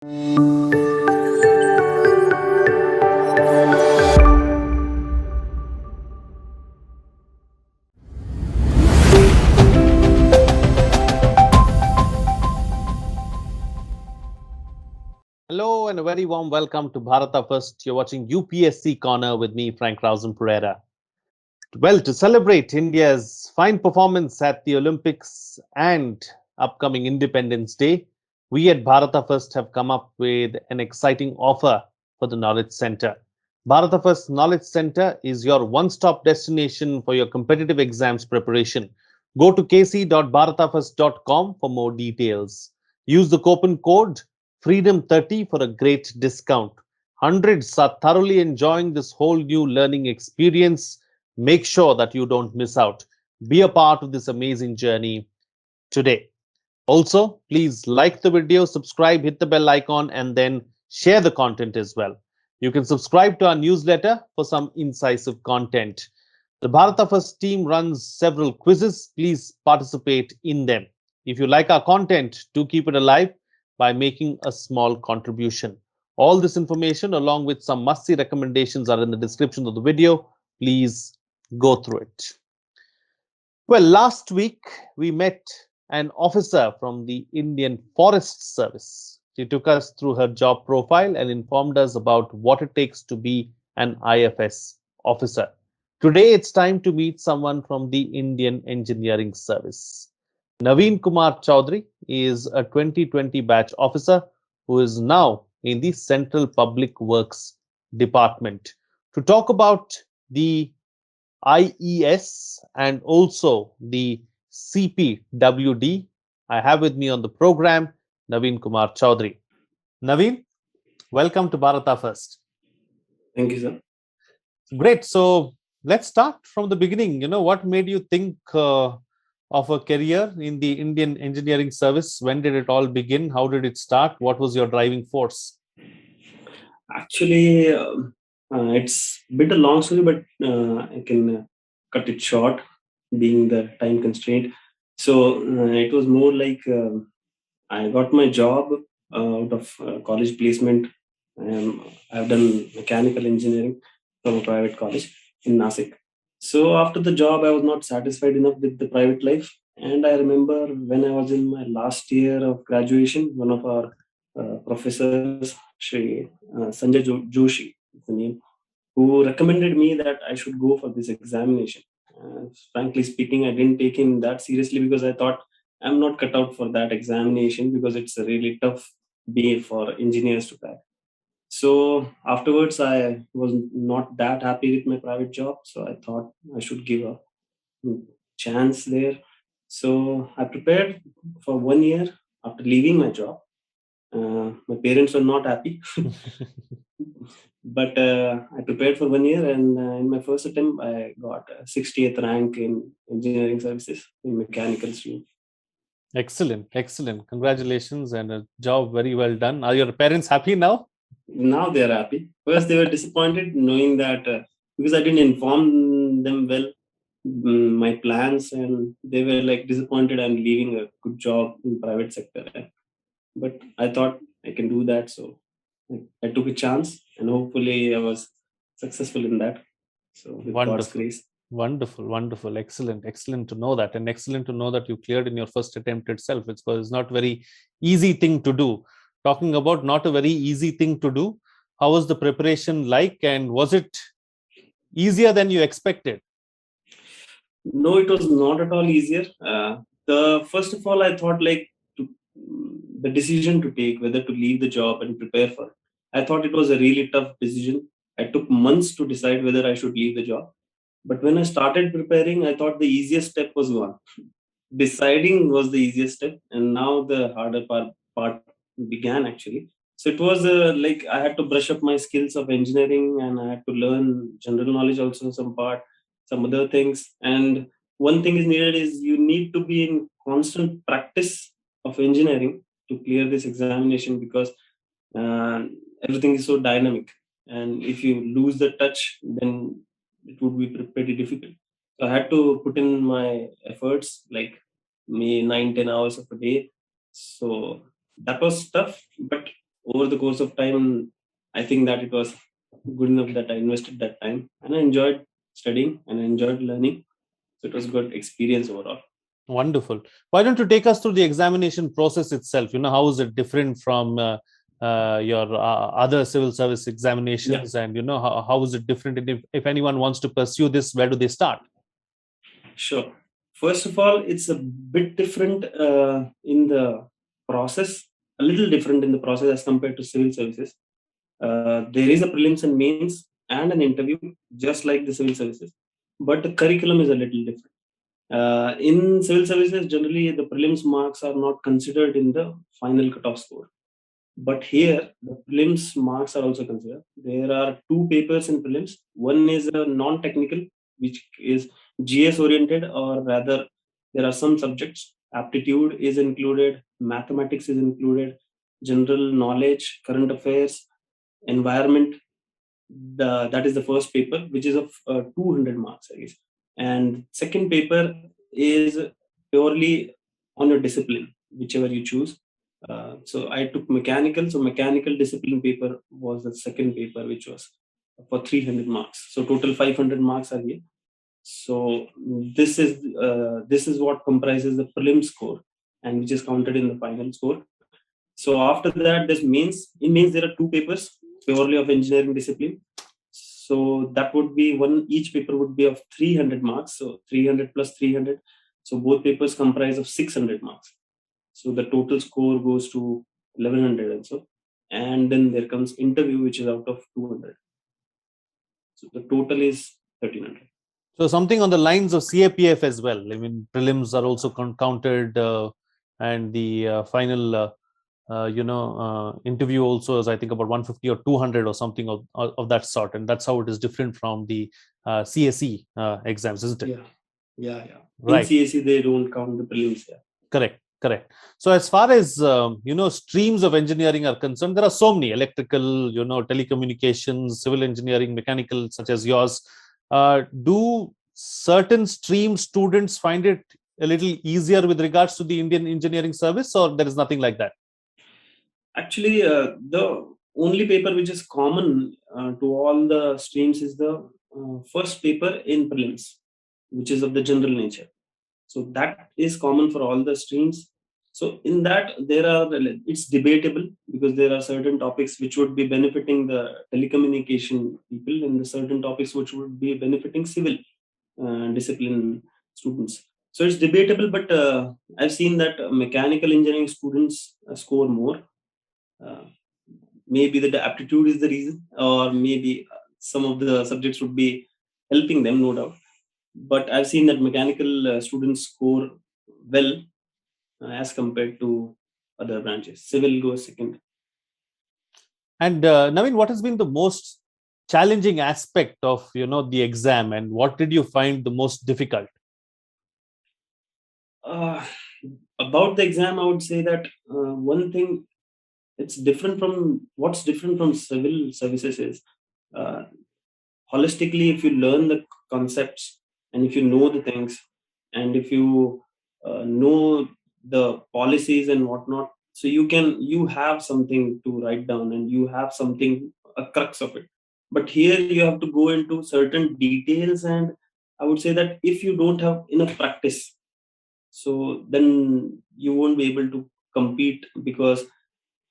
Hello and a very warm welcome to Bharata First. You're watching UPSC Corner with me, Frankrausanpereira. Well, to celebrate India's fine performance at the Olympics and upcoming Independence Day, we at Bharata First have come up with an exciting offer for the Knowledge Center. Bharata First Knowledge Center is your one-stop destination for your competitive exams preparation. Go to kc.bharatafirst.com for more details. Use the coupon code Freedom30 for a great discount. Hundreds are thoroughly enjoying this whole new learning experience. Make sure that you don't miss out. Be a part of this amazing journey today. Also, please like the video, subscribe, hit the bell icon, and then share the content as well. You can subscribe to our newsletter for some incisive content. The Bharata First team runs several quizzes. Please participate in them. If you like our content, do keep it alive by making a small contribution. All this information, along with some must-see recommendations, are in the description of the video. Please go through it. Well, last week we met an officer from the Indian Forest Service. She took us through her job profile and informed us about what it takes to be an IFS officer. Today it's time to meet someone from the Indian Engineering Service. Naveen Kumar Chaudhary is a 2020 batch officer who is now in the Central Public Works Department. To talk about the IES and also the CPWD, I have with me on the program Naveen Kumar Chaudhary. Naveen, welcome to Bharata First. Thank you, sir. Great. So let's start from the beginning. What made you think of a career in the Indian Engineering Service? When did it all begin? How did it start? What was your driving force? Actually, it's a bit a long story, but I can cut it short, being the time constraint. So it was more like I got my job out of college placement. I've done mechanical engineering from a private college in Nasik. So after the job, I was not satisfied enough with the private life. And I remember when I was in my last year of graduation, one of our professors, Shri Sanjay Joshi, is the name, who recommended me that I should go for this examination. Frankly speaking, I didn't take him that seriously because I thought I'm not cut out for that examination because it's a really tough BA for engineers to crack. So afterwards, I was not that happy with my private job. So I thought I should give a chance there. So I prepared for 1 year after leaving my job. My parents were not happy, but I prepared for 1 year, and in my first attempt, I got a 60th rank in engineering services in mechanical stream. Excellent, excellent. Congratulations and a job very well done. Are your parents happy now? Now they are happy. First, they were disappointed knowing that because I didn't inform them well my plans, and they were like disappointed I'm leaving a good job in private sector. But I thought I can do that, so I took a chance, and hopefully I was successful in that. So with God's Wonderful. grace. Wonderful, wonderful, excellent, excellent to know that, and excellent to know that you cleared in your first attempt itself. It's not very easy thing to do. Talking about not a very easy thing to do, how was the preparation like, and was it easier than you expected? No, it was not at all easier. The first of all, I thought like the decision to take whether to leave the job and prepare for it. I thought it was a really tough decision. I took months to decide whether I should leave the job. But when I started preparing, I thought the easiest step was gone. Deciding was the easiest step, and now the harder part began actually. So it was like I had to brush up my skills of engineering, and I had to learn general knowledge also, some other things. And one thing is needed is you need to be in constant practice of engineering to clear this examination because uh, everything is so dynamic. And if you lose the touch, then it would be pretty difficult. So I had to put in my efforts, like me 9-10 hours of a day. So that was tough, but over the course of time, I think that it was good enough that I invested that time, and I enjoyed studying and I enjoyed learning. So it was a good experience overall. Wonderful. Why don't you take us through the examination process itself? How is it different from your other civil service Yeah, examinations, and how is it different? And if anyone wants to pursue this, where do they start? sure. First of all, it's a bit different in the process, a little different in the process as compared to civil services. There is a prelims and mains and an interview, just like the civil services, but the curriculum is a little different. In civil services, generally the prelims marks are not considered in the final cutoff score. But here, the prelims marks are also considered. There are two papers in prelims. One is a non-technical, which is GS oriented, or rather, there are some subjects. Aptitude is included, mathematics is included, general knowledge, current affairs, environment. That is the first paper, which is of 200 marks, I guess. And second paper is purely on your discipline, whichever you choose. So I took mechanical. So mechanical discipline paper was the second paper, which was for 300 marks. So total 500 marks are here. So this is what comprises the prelim score, and which is counted in the final score. So after that, there's mains. In mains, there are two papers purely of engineering discipline. So that would be one. Each paper would be of 300 marks. So 300 plus 300. So both papers comprise of 600 marks. So the total score goes to 1100 and so. And then there comes interview, which is out of 200. So the total is 1300. So something on the lines of CAPF as well. I mean, prelims are also counted, and the final, interview also is, I think, about 150 or 200 or something of that sort. And that's how it is different from the CSE exams, isn't it? Yeah. Right. In CSE, they don't count the prelims. Yeah. Correct. So as far as streams of engineering are concerned, there are so many: electrical, telecommunications, civil engineering, mechanical, such as yours. Do certain stream students find it a little easier with regards to the Indian engineering service, or there is nothing like that? Actually, the only paper which is common to all the streams is the first paper in prelims, which is of the general nature. So that is common for all the streams. So in that, it's debatable, because there are certain topics which would be benefiting the telecommunication people, and the certain topics which would be benefiting civil discipline students. So it's debatable, but I've seen that mechanical engineering students score more. uh, Maybe the aptitude is the reason, or maybe some of the subjects would be helping them, no doubt. But I've seen that mechanical students score well as compared to other branches. Civil goes second. And Naveen, what has been the most challenging aspect of the exam, and what did you find the most difficult? Uh, about the exam, I would say that one thing, what's different from civil services is, uh, holistically, if you learn the concepts, and if you know the things, and if you know the policies and whatnot, so you have something to write down, and you have something, a crux of it. But here you have to go into certain details, and I would say that if you don't have enough practice, so then you won't be able to compete, because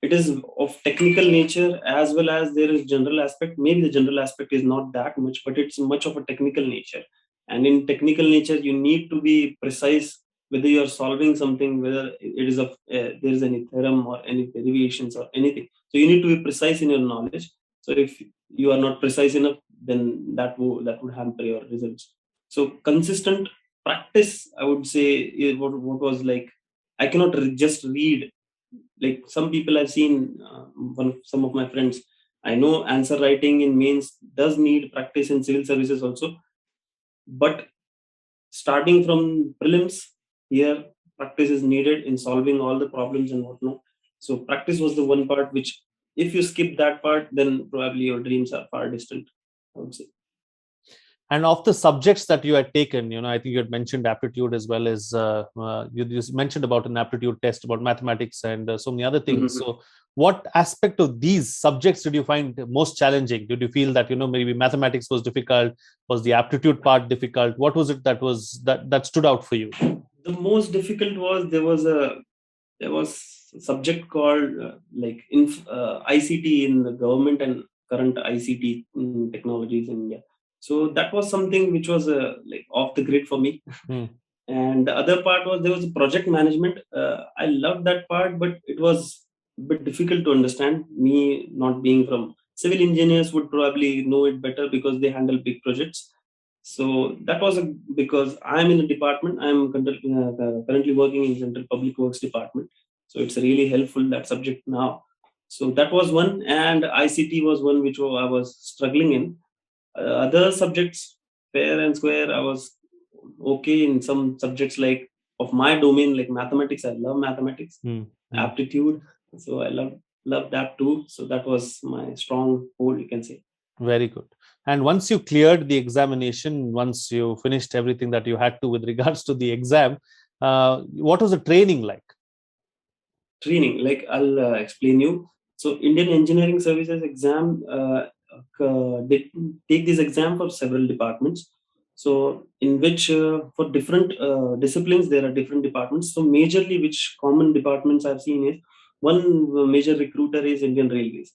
it is of technical nature, as well as there is general aspect. Maybe the general aspect is not that much, but it's much of a technical nature. And in technical nature, you need to be precise, whether you are solving something, whether it is of there is any theorem or any derivations or anything. So you need to be precise in your knowledge. So if you are not precise enough, then that would hamper your results. So consistent practice, I would say, is what was like. I cannot just read. Like some people I've seen, some of my friends, I know answer writing in mains does need practice in civil services also. But starting from prelims, here practice is needed in solving all the problems and whatnot. So practice was the one part which, if you skip that part, then probably your dreams are far distant, I would say. And of the subjects that you had taken, I think you had mentioned aptitude, as well as you just mentioned about an aptitude test, about mathematics, and so many other things. So what aspect of these subjects did you find most challenging? Did you feel that, maybe mathematics was difficult? Was the aptitude part difficult? What was it that stood out for you? The most difficult was there was a subject called ICT in the government and current ICT technologies in India. So that was something which was like off the grid for me. And the other part was there was project management. I loved that part, but it was a bit difficult to understand. Me not being from civil engineers would probably know it better because they handle big projects. So that was because I'm in a department. I'm currently working in Central Public Works Department. So it's really helpful that subject now. So that was one, and ICT was one which I was struggling in. Other subjects, fair and square, I was okay in some subjects like of my domain, like mathematics. I love mathematics, aptitude. So I love that too. So that was my strong hold, you can say. Very good. And once you cleared the examination, once you finished everything that you had to with regards to the exam, what was the training like? Training, like I'll explain you. So Indian Engineering Services exam, they take this exam for several departments. So in which for different disciplines there are different departments. So majorly which common departments I've seen is one major recruiter is Indian Railways.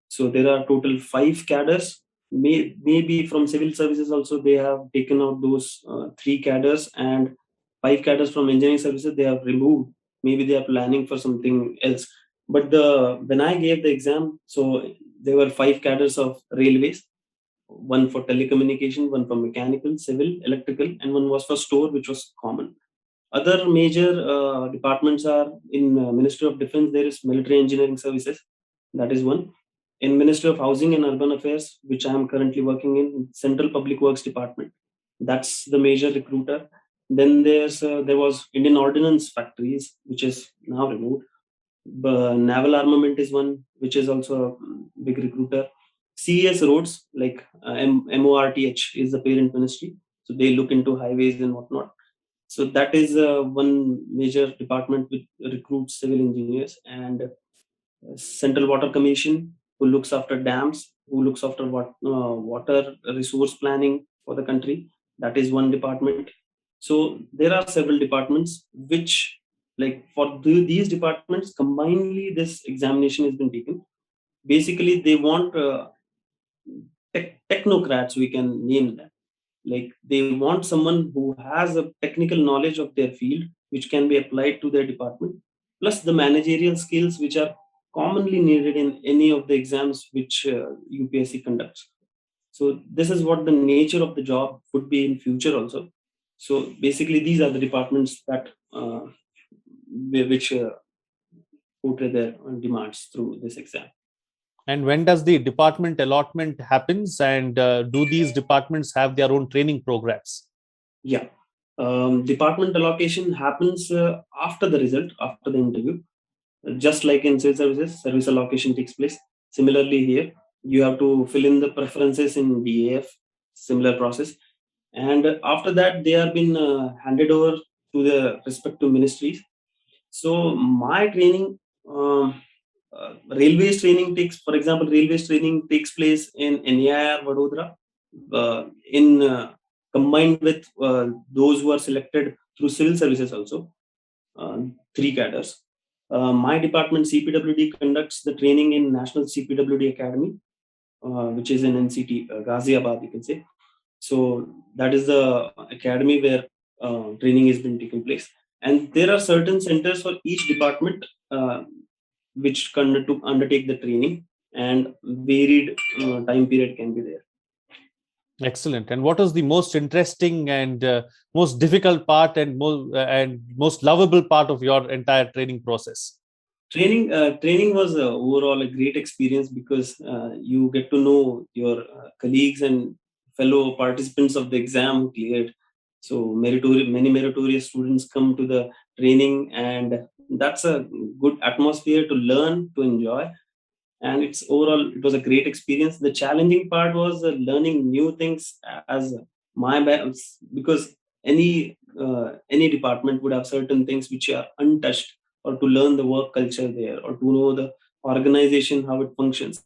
So there are total 5 cadres. Maybe from civil services also they have taken out those 3 cadres, and 5 cadres from engineering services they have removed. Maybe they are planning for something else. But when I gave the exam, so there were 5 cadres of railways, one for telecommunication, one for mechanical, civil, electrical, and one was for store, which was common. Other major departments are in Ministry of Defense. There is military engineering services, that is one. In Ministry of Housing and Urban Affairs, which I am currently working in, Central Public Works Department, that's the major recruiter. Then there was Indian Ordnance Factories, which is now removed. Naval Armament is one, which is also a big recruiter. CES Roads, like MORTH, is the parent ministry. So they look into highways and whatnot. So that is one major department which recruits civil engineers. And Central Water Commission, who looks after dams, who looks after water resource planning for the country. That is one department. So there are several departments which, like for these departments, combinedly this examination has been taken. Basically, they want technocrats, we can name them. Like they want someone who has a technical knowledge of their field, which can be applied to their department, plus the managerial skills which are commonly needed in any of the exams which UPSC conducts. So this is what the nature of the job would be in future also. So basically, these are the departments that which portray their demands through this exam. And when does the department allotment happens, and do these departments have their own training programs? Yeah. Department allocation happens after the result, after the interview. Just like in civil services, service allocation takes place. Similarly here, you have to fill in the preferences in DAF, similar process. And after that, they have been handed over to the respective ministries. So my training, railways training takes, for example, railways training takes place in NAIR Vadodara, combined with those who are selected through civil services also, 3 cadres. My department, CPWD, conducts the training in National CPWD Academy, which is in NCT, Ghaziabad, you can say. So that is the academy where training has been taking place. And there are certain centers for each department which to undertake the training, and varied time period can be there. Excellent. And what was the most interesting and most difficult part and most lovable part of your entire training process? Training was overall a great experience because you get to know your colleagues and fellow participants of the exam who cleared. So many meritorious students come to the training, and that's a good atmosphere to learn, to enjoy. And it was a great experience. The challenging part was learning new things as because any department would have certain things which are untouched, or to learn the work culture there, or to know the organization, how it functions.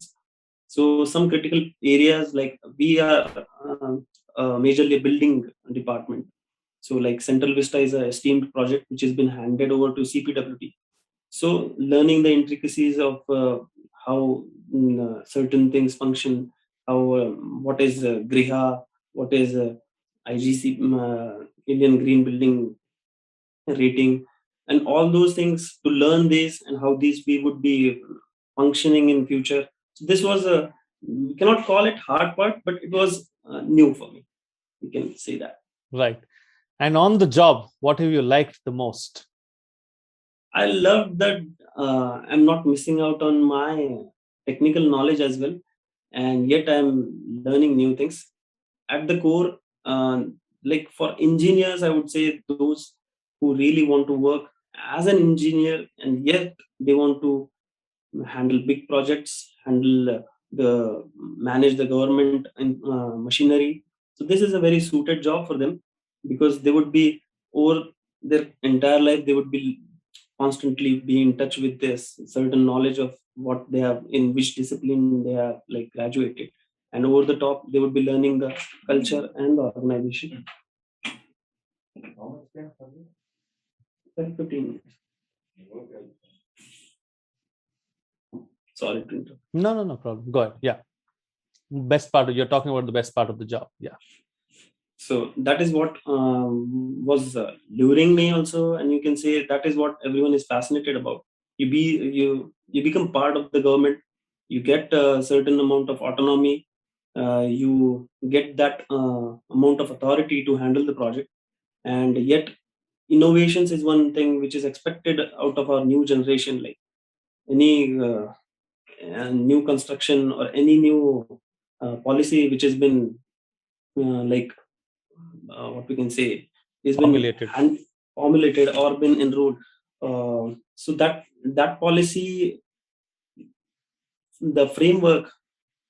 So some critical areas, like we are majorly a building department. So like Central Vista is a esteemed project which has been handed over to CPWD. So learning the intricacies of how certain things function, how what is Griha, what is IGC, Indian Green Building rating, and all those things, to learn this and how these we would be functioning in future. So this was a, we cannot call it hard part, but it was new for me, we can say that. Right. And on the job, what have you liked the most? I love that I'm not missing out on my technical knowledge as well, and yet I'm learning new things. At the core, like for engineers, I would say those who really want to work as an engineer and yet they want to handle big projects, handle the manage the government and machinery. So this is a very suited job for them, because they would be over their entire life, they would be constantly be in touch with this certain knowledge of what they have, in which discipline they have like graduated, and over the top they would be learning the culture and the organization. 15 minutes. Sorry to interrupt. No problem. Go ahead. Yeah. Best part, you're talking about the best part of the job. Yeah. So that is what was luring me also, and you can say that is what everyone is fascinated about. You become part of the government, you get a certain amount of autonomy, you get that amount of authority to handle the project, and yet innovations is one thing which is expected out of our new generation. Like any new construction or any new policy which has been like what we can say has been Formulated. formulated or been enrolled. So that policy, the framework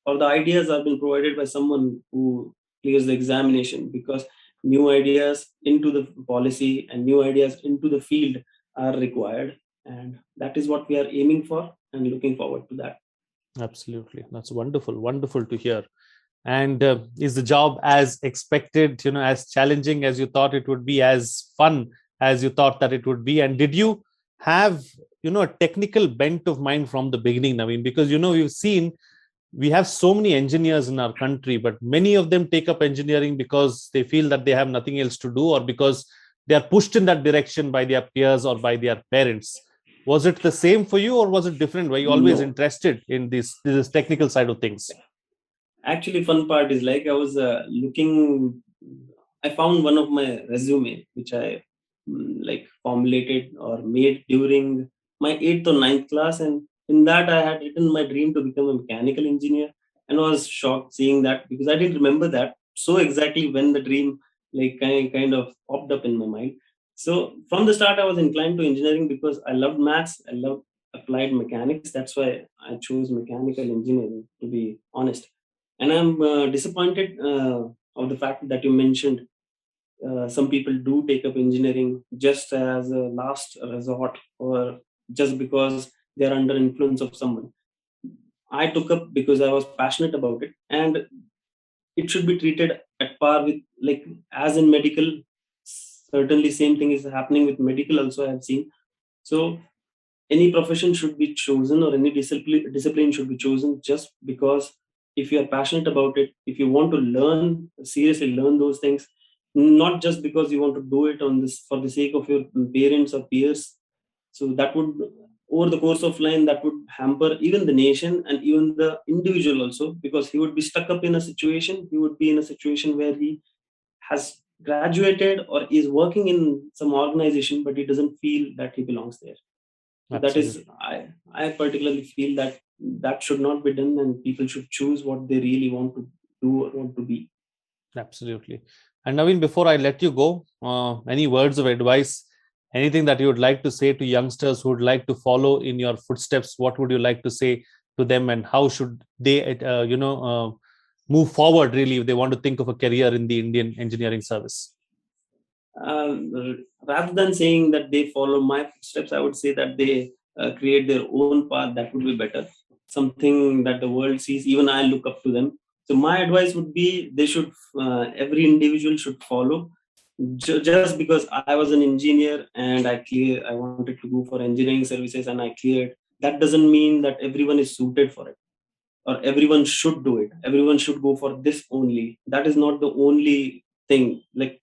or the ideas have been provided by someone who clears the examination, because new ideas into the policy and new ideas into the field are required, and that is what we are aiming for and looking forward to that. Absolutely. That's wonderful. Wonderful to hear. And is the job as expected, as challenging as you thought it would be, as fun as you thought that it would be? And did you have, a technical bent of mind from the beginning, Naveen? Because, we've seen we have so many engineers in our country, but many of them take up engineering because they feel that they have nothing else to do, or because they are pushed in that direction by their peers or by their parents. Was it the same for you, or was it different? Were you always No, interested in this technical side of things? actually, fun part is like I was looking. I found one of my resume which I like formulated or made during my 8th or 9th class, and in that I had written my dream to become a mechanical engineer, and I was shocked seeing that, because I didn't remember that so exactly when the dream like kind of popped up in my mind. So from the start, I was inclined to engineering because I loved maths, I loved applied mechanics. That's why I chose mechanical engineering, to be honest. And I'm disappointed of the fact that you mentioned some people do take up engineering just as a last resort, or just because they are under influence of someone. I took up because I was passionate about it, and it should be treated at par with, like, as in medical. Certainly same thing is happening with medical also, I have seen. So any profession should be chosen, or any discipline should be chosen just because, if you are passionate about it, if you want to learn, seriously learn those things, not just because you want to do it on this for the sake of your parents or peers. So that would, over the course of line, that would hamper even the nation and even the individual also, because he would be stuck up in a situation, he would be in a situation where he has graduated or is working in some organization, but he doesn't feel that he belongs there. So that is, Absolutely. I particularly feel that that should not be done, and people should choose what they really want to do or want to be. Absolutely. And Naveen, before I let you go, any words of advice, anything that you would like to say to youngsters who would like to follow in your footsteps? What would you like to say to them, and how should they, move forward really if they want to think of a career in the Indian engineering service? Rather than saying that they follow my footsteps, I would say that they create their own path, that would be better. Something that the world sees, even I look up to them. So my advice would be, they should, every individual should follow. Just because I was an engineer and I wanted to go for engineering services and I cleared, that doesn't mean that everyone is suited for it, or everyone should do it, everyone should go for this only. That is not the only thing. Like,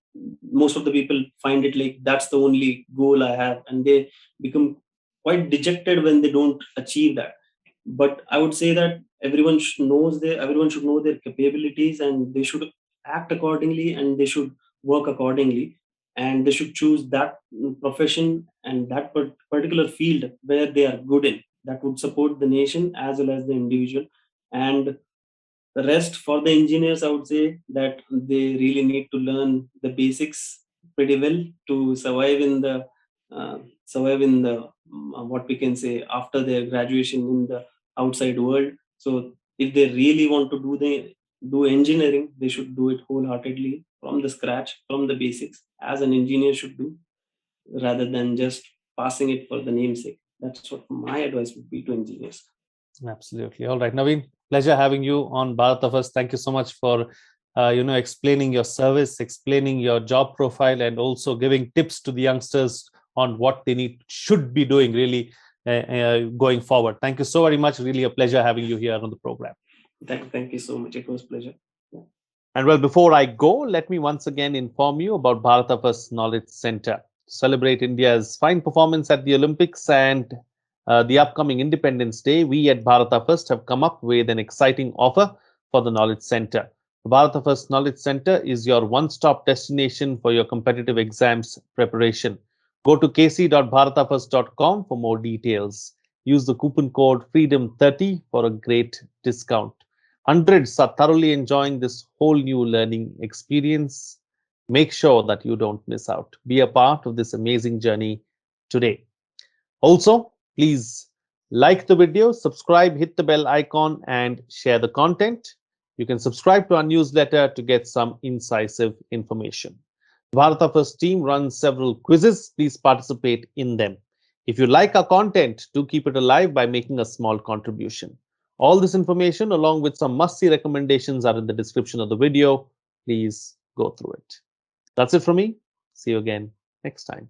most of the people find it like that's the only goal I have, and they become quite dejected when they don't achieve that. But I would say that everyone should know their capabilities, and they should act accordingly, and they should work accordingly, and they should choose that profession and that particular field where they are good in, that would support the nation as well as the individual. And the rest, for the engineers, I would say that they really need to learn the basics pretty well to uh, survive in the what we can say, after their graduation in the outside world. So if they really want to do engineering, they should do it wholeheartedly from the scratch, from the basics, as an engineer should do, rather than just passing it for the namesake. That's what my advice would be to engineers. Absolutely. All right, Naveen, pleasure having you on Bharata First. Thank you so much for explaining your service, explaining your job profile, and also giving tips to the youngsters on what they should be doing really going forward. Thank you so very much. Really a pleasure having you here on the program. Thank you so much. It was a pleasure. Yeah. And well, before I go, let me once again inform you about Bharata First Knowledge Center. To celebrate India's fine performance at the Olympics and the upcoming Independence Day, we at Bharata First have come up with an exciting offer for the Knowledge Center. The Bharata First Knowledge Center is your one-stop destination for your competitive exams preparation. Go to kc.bharatafirst.com for more details. Use the coupon code FREEDOM30 for a great discount. Hundreds are thoroughly enjoying this whole new learning experience. Make sure that you don't miss out. Be a part of this amazing journey today. Also, please like the video, subscribe, hit the bell icon, and share the content. You can subscribe to our newsletter to get some incisive information. The Bharata First team runs several quizzes. Please participate in them. If you like our content, do keep it alive by making a small contribution. All this information, along with some must-see recommendations, are in the description of the video. Please go through it. That's it from me. See you again next time.